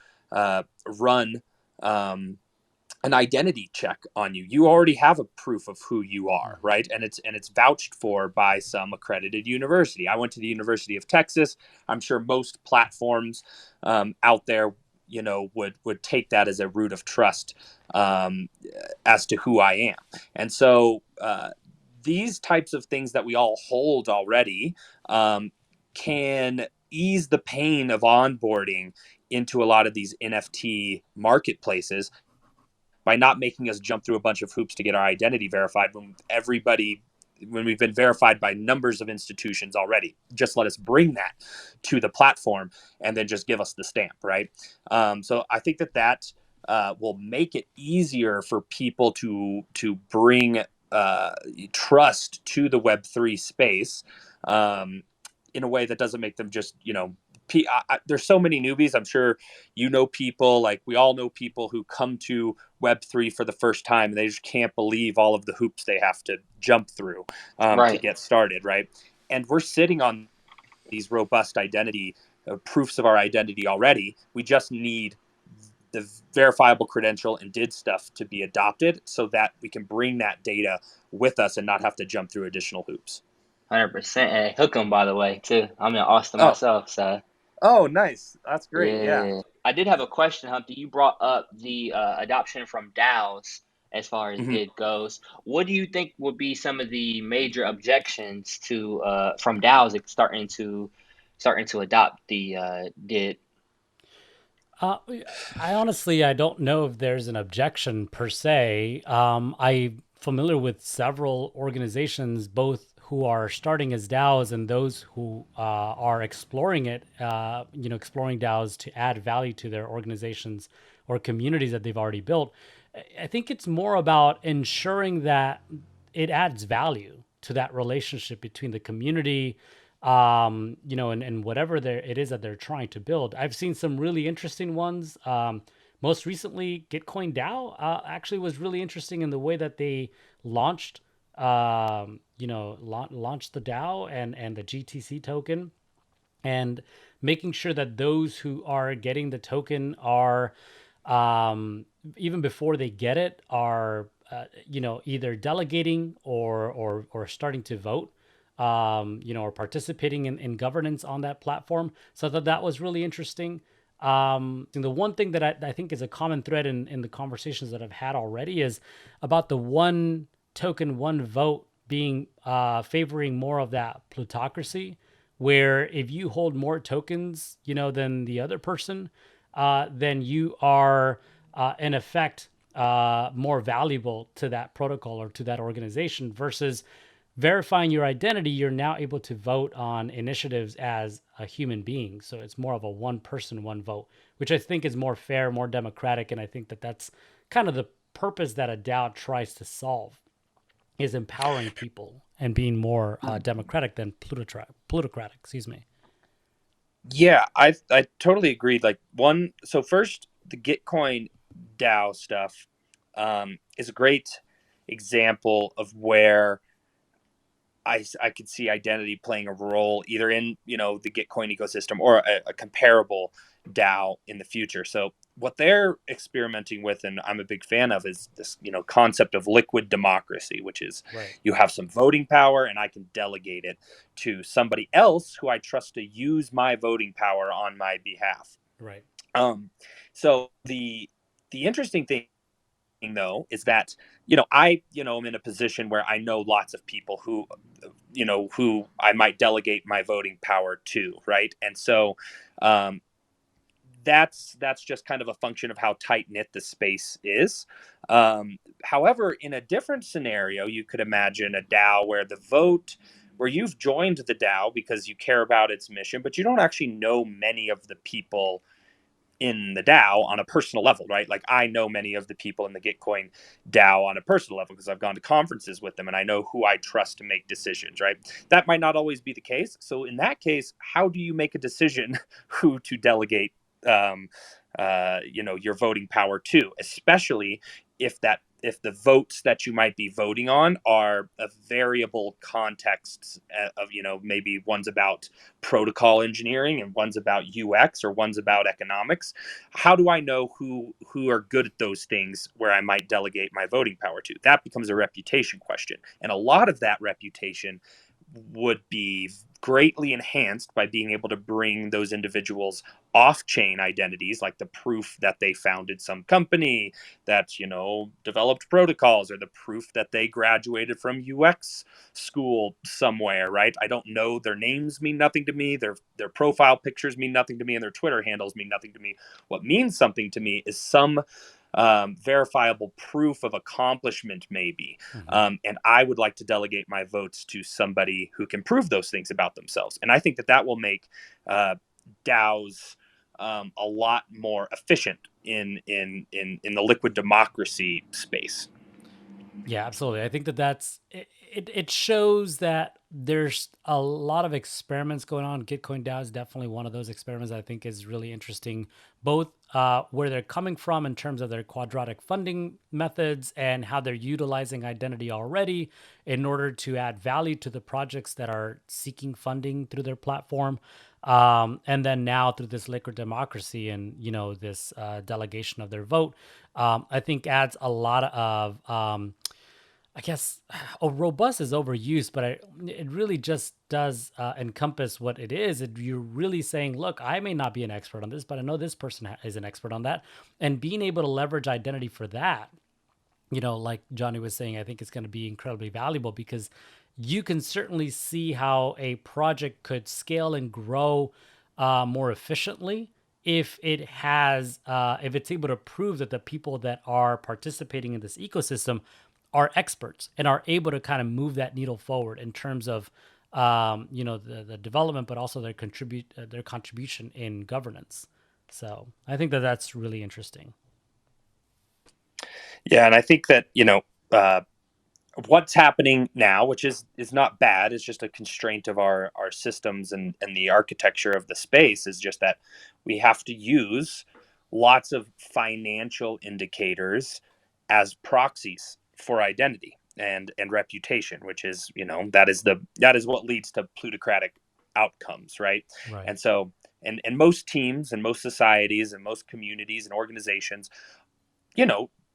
run an identity check on you. You already have a proof of who you are, Mm-hmm. right? And it's vouched for by some accredited university. I went to the University of Texas. I'm sure most platforms out there would take that as a root of trust, um, as to who I am. And so these types of things that we all hold already, can ease the pain of onboarding into a lot of these NFT marketplaces by not making us jump through a bunch of hoops to get our identity verified when we've been verified by numbers of institutions already. Just let us bring that to the platform and then just give us the stamp, right? So I think that will make it easier for people to bring trust to the Web3 space, in a way that doesn't make them just there's so many newbies. I'm sure people, like we all know people who come to Web3 for the first time and they just can't believe all of the hoops they have to jump through to Right. get started, right? And we're sitting on these robust identity proofs of our identity already. We just need the verifiable credential and did stuff to be adopted so that we can bring that data with us and not have to jump through additional hoops. 100%. Hey, hook 'em, by the way, too. I'm in Austin Oh, myself, so nice. That's great. Yeah. yeah. I did have a question, Humpty. You brought up the adoption from DAOs as far as Mhm. DID goes. What do you think would be some of the major objections to from DAOs starting to adopt the DID? Uh, I don't know if there's an objection per se. I'm familiar with several organizations, both who are starting as DAOs and those who are exploring it, exploring DAOs to add value to their organizations or communities that they've already built. I think it's more about ensuring that it adds value to that relationship between the community, and whatever it is that they're trying to build. I've seen some really interesting ones. Most recently, Gitcoin DAO actually was really interesting in the way that they launched, launched the DAO and the GTC token, and making sure that those who are getting the token are, even before they get it, are either delegating or starting to vote, or participating in governance on that platform. So that was really interesting. And the one thing that I think is a common thread in the conversations that I've had already is about the one token, one vote being favoring more of that plutocracy, where if you hold more tokens, than the other person, then you are in effect more valuable to that protocol or to that organization versus verifying your identity. You're now able to vote on initiatives as a human being. So it's more of a one person, one vote, which I think is more fair, more democratic. And I think that that's kind of the purpose that a DAO tries to solve, is empowering people and being more democratic than plutocratic, excuse me. Yeah, I totally agreed. Like so first, the Gitcoin DAO stuff is a great example of where I could see identity playing a role either in, the Gitcoin ecosystem or a comparable DAO in the future. So what they're experimenting with, and I'm a big fan of, is this, concept of liquid democracy, which is Right. you have some voting power and I can delegate it to somebody else who I trust to use my voting power on my behalf. Right. So the interesting thing though is that I am in a position where I know lots of people who I might delegate my voting power to, right? And so um, that's just kind of a function of how tight knit the space is. However, in a different scenario, you could imagine a DAO where you've joined the DAO because you care about its mission, but you don't actually know many of the people in the DAO on a personal level, right? Like I know many of the people in the Gitcoin DAO on a personal level because I've gone to conferences with them and I know who I trust to make decisions, right? That might not always be the case. So in that case, how do you make a decision who to delegate, your voting power to, especially if the votes that you might be voting on are of variable contexts of, maybe one's about protocol engineering and one's about UX or one's about economics. How do I know who are good at those things where I might delegate my voting power to? That becomes a reputation question. And a lot of that reputation would be greatly enhanced by being able to bring those individuals off-chain identities, like the proof that they founded some company that developed protocols, or the proof that they graduated from UX school somewhere, right? I don't know, their names mean nothing to me, their profile pictures mean nothing to me, and their Twitter handles mean nothing to me. What means something to me is some verifiable proof of accomplishment, maybe. Mm-hmm. And I would like to delegate my votes to somebody who can prove those things about themselves. And I think that will make DAOs a lot more efficient in the liquid democracy space. Yeah, absolutely. I think that's it. It shows that there's a lot of experiments going on. Gitcoin DAO is definitely one of those experiments I think is really interesting, both where they're coming from in terms of their quadratic funding methods and how they're utilizing identity already in order to add value to the projects that are seeking funding through their platform. And then now through this liquid democracy and this delegation of their vote, I think adds a lot of I guess robust is overused, but it really just does encompass what it is. You're really saying, look, I may not be an expert on this, but I know this person is an expert on that. And being able to leverage identity for that, like Jonny was saying, I think it's going to be incredibly valuable because you can certainly see how a project could scale and grow more efficiently if if it's able to prove that the people that are participating in this ecosystem are experts and are able to kind of move that needle forward in terms of the development, but also their contribution in governance. So I think that's really interesting. Yeah, and I think that what's happening now, which is not bad, is just a constraint of our systems and the architecture of the space, is just that we have to use lots of financial indicators as proxies for identity and reputation, which is that is what leads to plutocratic outcomes, right? Right. And so and most teams and most societies and most communities and organizations,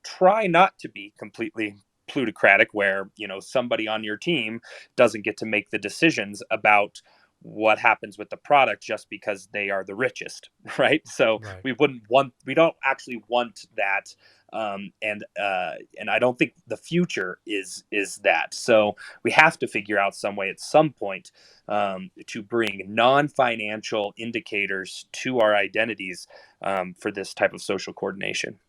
try not to be completely plutocratic, where somebody on your team doesn't get to make the decisions about what happens with the product just because they are the richest, right? So Right. we don't actually want that, and I don't think the future is that. So we have to figure out some way at some point, to bring non-financial indicators to our identities, for this type of social coordination.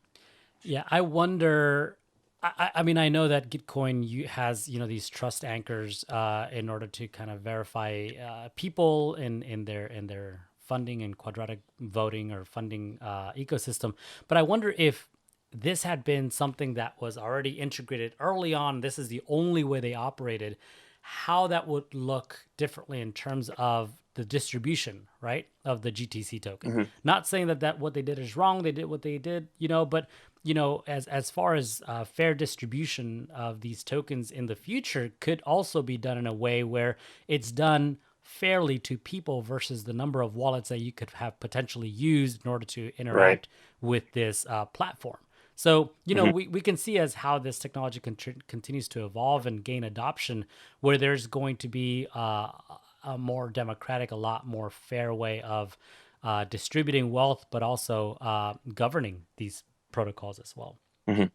Yeah, I wonder. I mean, I know that Gitcoin has these trust anchors in order to kind of verify people in their funding and quadratic voting or funding ecosystem. But I wonder if this had been something that was already integrated early on. This is the only way they operated. How that would look differently in terms of the distribution, right, of the GTC token. Hmm. Not saying that what they did is wrong. They did what they did, but as far as fair distribution of these tokens in the future could also be done in a way where it's done fairly to people versus the number of wallets that you could have potentially used in order to Right. interact with this platform. So, Hmm. we can see as how this technology continues to evolve and gain adoption, where there's going to be a more democratic, a lot more fair way of distributing wealth, but also governing these protocols as well. Hmm.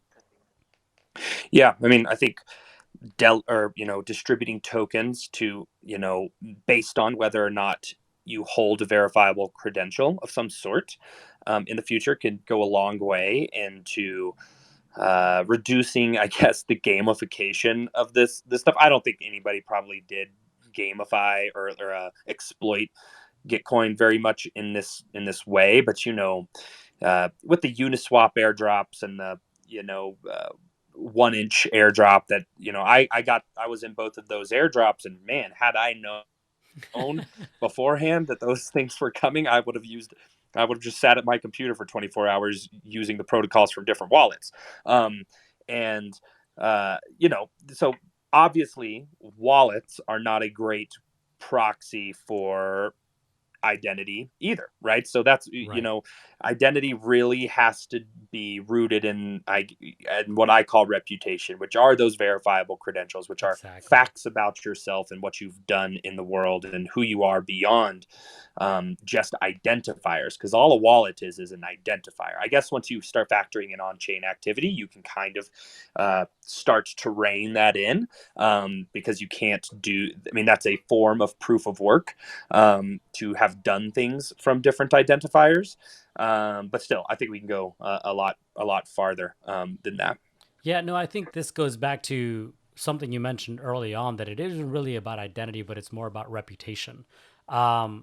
Yeah, I mean, I think or distributing tokens to based on whether or not you hold a verifiable credential of some sort, in the future, could go a long way into reducing, I guess, the gamification of this stuff. I don't think anybody probably did gamify or exploit Gitcoin very much in this way, but with the Uniswap airdrops and the 1 inch airdrop that I was in both of those airdrops, and man, had I known beforehand that those things were coming, I would have just sat at my computer for 24 hours using the protocols from different wallets. And so obviously wallets are not a great proxy for identity either, right? So that's Right. identity really has to be rooted in what I call reputation, which are those verifiable credentials, which are Exactly. facts about yourself and what you've done in the world and who you are beyond, just identifiers. Because all a wallet is an identifier. I guess once you start factoring in on-chain activity, you can kind of start to rein that in, because you can't do. I mean, that's a form of proof of work, to have done things from different identifiers. But still, I think we can go a lot farther, than that. Yeah, no, I think this goes back to something you mentioned early on, that it isn't really about identity, but it's more about reputation. Hmm.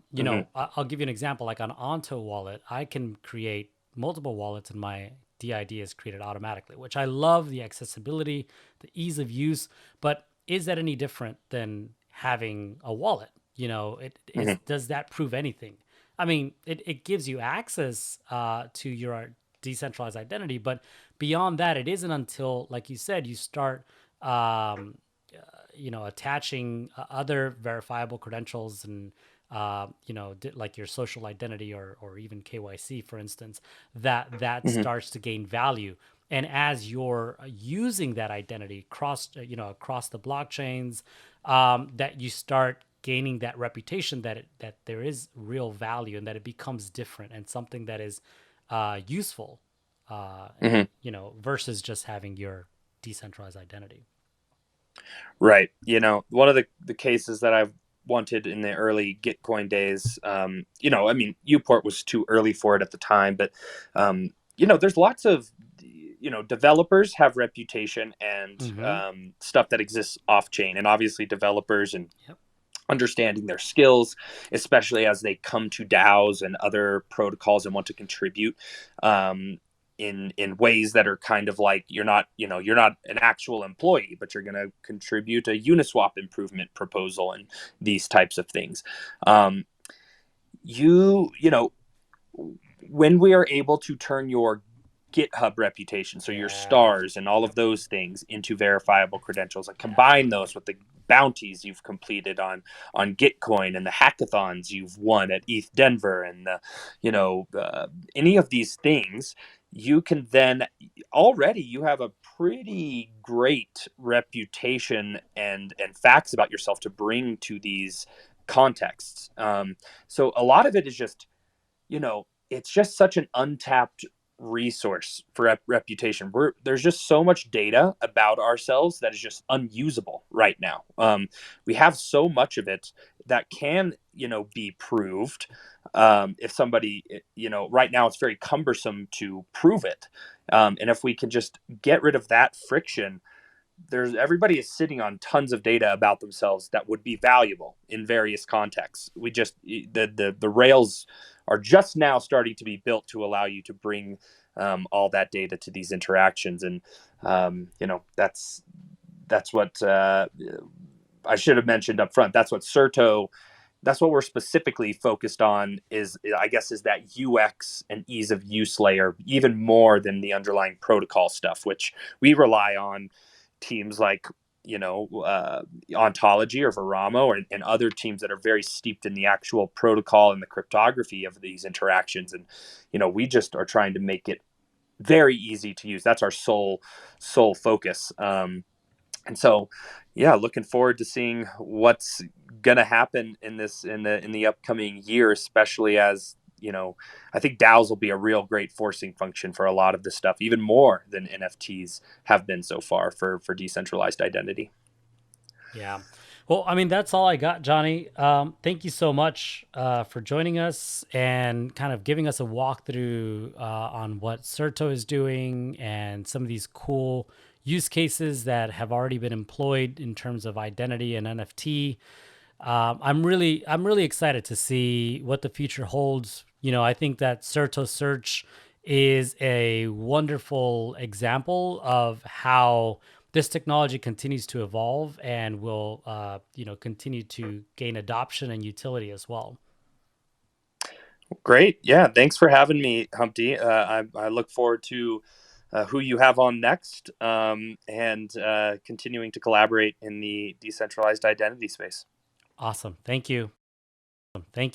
I'll give you an example. Like on Onto wallet, I can create multiple wallets and my DID is created automatically, which I love the accessibility, the ease of use. But is that any different than having a wallet? Hmm. Does that prove anything? I mean, it gives you access to your decentralized identity, but beyond that, it isn't until, like you said, you start attaching other verifiable credentials and like your social identity or even KYC, for instance, that Hmm. starts to gain value. And as you're using that identity across the blockchains, that you start gaining that reputation that there is real value and that it becomes different and something that is useful, Hmm. versus just having your decentralized identity. Right. One of the cases that I've wanted in the early Gitcoin days, I mean, Uport was too early for it at the time, but, there's lots of, developers have reputation and, Mm-hmm. stuff that exists off chain, and obviously developers and Yep. understanding their skills, especially as they come to DAOs and other protocols and want to contribute, in ways that are kind of like, you're not an actual employee, but you're going to contribute a Uniswap improvement proposal and these types of things. Um, you know when we are able to turn your GitHub reputation, so your Yeah. stars and all Yep. of those things, into verifiable credentials, and combine those with the bounties you've completed on Gitcoin and the hackathons you've won at ETH Denver and the any of these things, you can then already you have a pretty great reputation and facts about yourself to bring to these contexts. So a lot of it is just, it's just such an untapped resource for reputation. There's just so much data about ourselves that is just unusable right now. We have so much of it that can, be proved. If somebody, right now it's very cumbersome to prove it. And if we can just get rid of that friction, everybody is sitting on tons of data about themselves that would be valuable in various contexts. We just the rails are just now starting to be built to allow you to bring all that data to these interactions, and that's what I should have mentioned up front. That's what Serto. That's what we're specifically focused on, is that UX and ease of use layer, even more than the underlying protocol stuff, which we rely on teams like, Ontology or Veramo, and other teams that are very steeped in the actual protocol and the cryptography of these interactions. And, we just are trying to make it very easy to use. That's our sole focus. And so, yeah, looking forward to seeing what's going to happen in the upcoming year, especially as, I think DAOs will be a real great forcing function for a lot of this stuff, even more than NFTs have been so far for decentralized identity. Yeah. Well, I mean, that's all I got, Jonny. Thank you so much for joining us and kind of giving us a walkthrough on what Serto is doing and some of these cool use cases that have already been employed in terms of identity and NFT. I'm really excited to see what the future holds. I think that Serto Search is a wonderful example of how this technology continues to evolve and will, continue to gain adoption and utility as well. Great. Yeah. Thanks for having me, Humpty. I look forward to who you have on next, and continuing to collaborate in the decentralized identity space. Awesome. Thank you. Thank you.